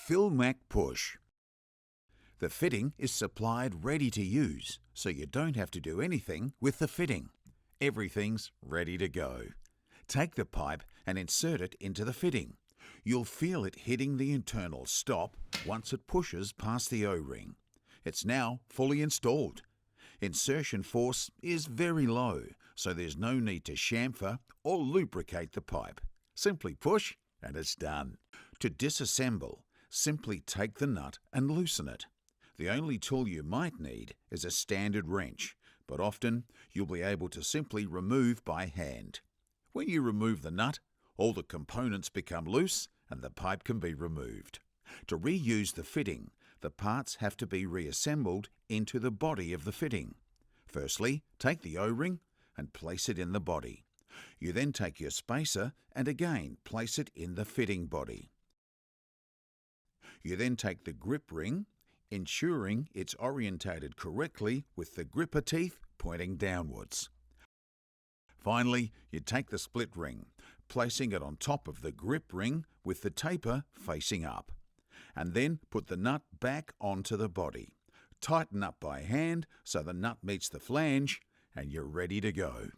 Philmac push. The fitting is supplied ready to use, so you don't have to do anything with the fitting. Everything's ready to go. Take the pipe and insert it into the fitting. You'll feel it hitting the internal stop once it pushes past the O-ring. It's now fully installed. Insertion force is very low, so there's no need to chamfer or lubricate the pipe. Simply push and it's done. To disassemble, simply take the nut and loosen it. The only tool you might need is a standard wrench, but often you'll be able to simply remove by hand. When you remove the nut, all the components become loose and the pipe can be removed. To reuse the fitting, the parts have to be reassembled into the body of the fitting. Firstly, take the O-ring and place it in the body. You then take your spacer and again place it in the fitting body. You then take the grip ring, ensuring it's orientated correctly with the gripper teeth pointing downwards. Finally, you take the split ring, placing it on top of the grip ring with the taper facing up, and then put the nut back onto the body. Tighten up by hand so the nut meets the flange and you're ready to go.